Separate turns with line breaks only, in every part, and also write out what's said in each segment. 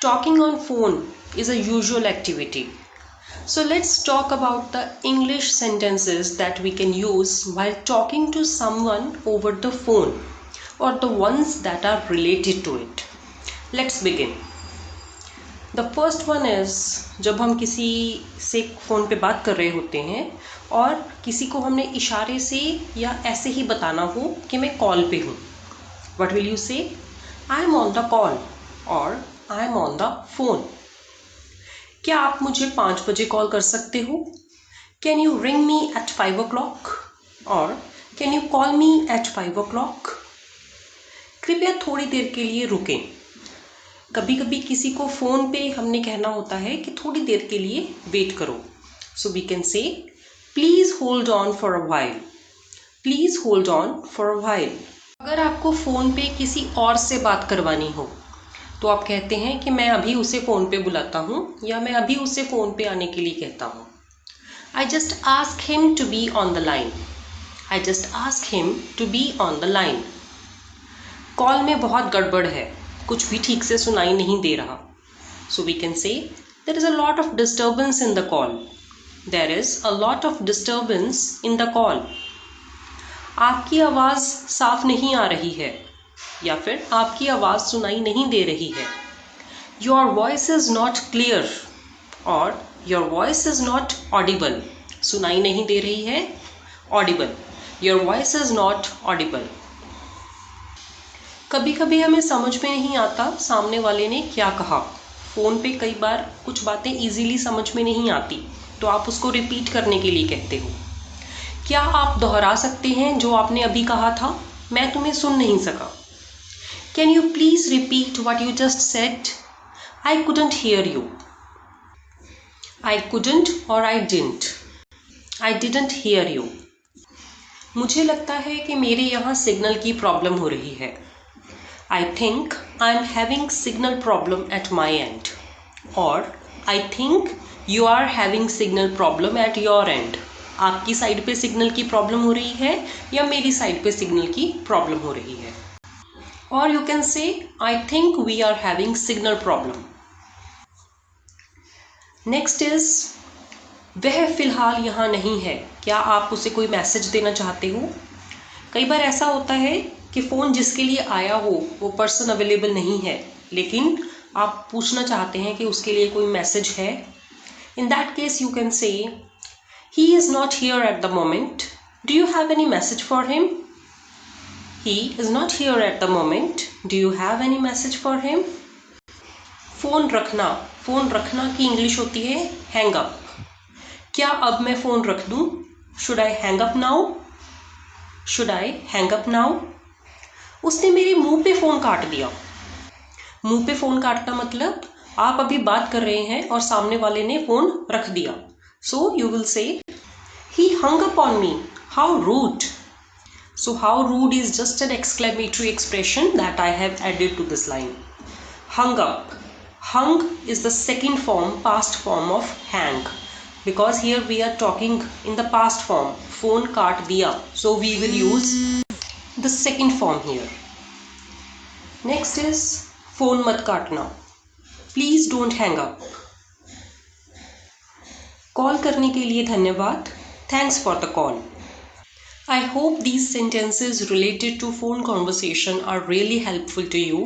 talking on phone is a usual activity. So let's talk about the English sentences that we can use while talking to someone over the phone or the ones that are related to it. Let's begin. The first one is जब हम किसी से phone पे बात कर रहे होते हैं और किसी को हमने इशारे से या ऐसे ही बताना हो कि मैं कॉल पे हूँ. What will you say? I am on the call or I am on the phone. क्या आप मुझे 5 बजे कॉल कर सकते हो? Can you ring me at 5 o'clock? or can you call me at 5 o'clock? कृपया थोड़ी देर के लिए रुकें. कभी कभी किसी को फ़ोन पे हमने कहना होता है कि थोड़ी देर के लिए वेट करो. So we can say please hold on for a while. Please hold on for a while. अगर आपको फ़ोन पे किसी और से बात करवानी हो तो आप कहते हैं कि मैं अभी उसे फ़ोन पे बुलाता हूँ या मैं अभी उसे फ़ोन पे आने के लिए कहता हूँ. I just ask him to be on the line. I just ask him to be on the line. Call में बहुत गड़बड़ है, कुछ भी ठीक से सुनाई नहीं दे रहा. So we can say there is a lot of disturbance in the call. There is a lot of disturbance in the call. आपकी आवाज़ साफ नहीं आ रही है या फिर आपकी आवाज़ सुनाई नहीं दे रही है. Your voice is not clear or your voice is not audible. सुनाई नहीं दे रही है, audible. Your voice is not audible. कभी कभी हमें समझ में नहीं आता सामने वाले ने क्या कहा. फ़ोन पे कई बार कुछ बातें इजीली समझ में नहीं आती तो आप उसको रिपीट करने के लिए कहते हो. क्या आप दोहरा सकते हैं जो आपने अभी कहा था? मैं तुम्हें सुन नहीं सका. Can you please repeat what you just said? I couldn't hear you. I couldn't or I didn't. I didn't hear you. मुझे लगता है कि मेरे यहाँ सिग्नल की प्रॉब्लम हो रही है. I think I'm having signal problem at my end. Or I think you are having signal problem at your end. आपकी साइड पे सिग्नल की प्रॉब्लम हो रही है या मेरी साइड पे सिग्नल की प्रॉब्लम हो रही है. Or you can say, I think we are having signal problem. Next is, वह फ़िलहाल यहाँ नहीं है, क्या आप उसे कोई मैसेज देना चाहते हो? कई बार ऐसा होता है कि फ़ोन जिसके लिए आया हो वो पर्सन अवेलेबल नहीं है लेकिन आप पूछना चाहते हैं कि उसके लिए कोई मैसेज है. In that case you can say, he is not here at the moment. Do you have any message for him? He is not here at the moment. Do you have any message for him? Phone रखना की English होती है hang up. क्या अब मैं phone रख दूँ? Should I hang up now? Should I hang up now? उसने मेरे मुंह पे फ़ोन काट दिया. मुंह पे फ़ोन काटना मतलब आप अभी बात कर रहे हैं और सामने वाले ने फ़ोन रख दिया. So you will say, he hung up on me. How rude. So how rude is just an exclamatory expression that I have added to this line. Hung up. Hung is the second form, past form of hang. Because here we are talking in the past form. Phone kaat diya. So we will use the second form here. Next is phone mat kaatna. Please don't hang up. Call करने के लिए धन्यवाद. Thanks for the call. I hope these sentences related to phone conversation are really helpful to you.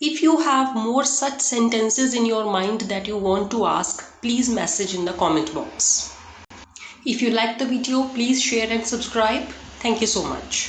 If you have more such sentences in your mind that you want to ask, please message in the comment box. If you like the video, please share and subscribe. Thank you so much.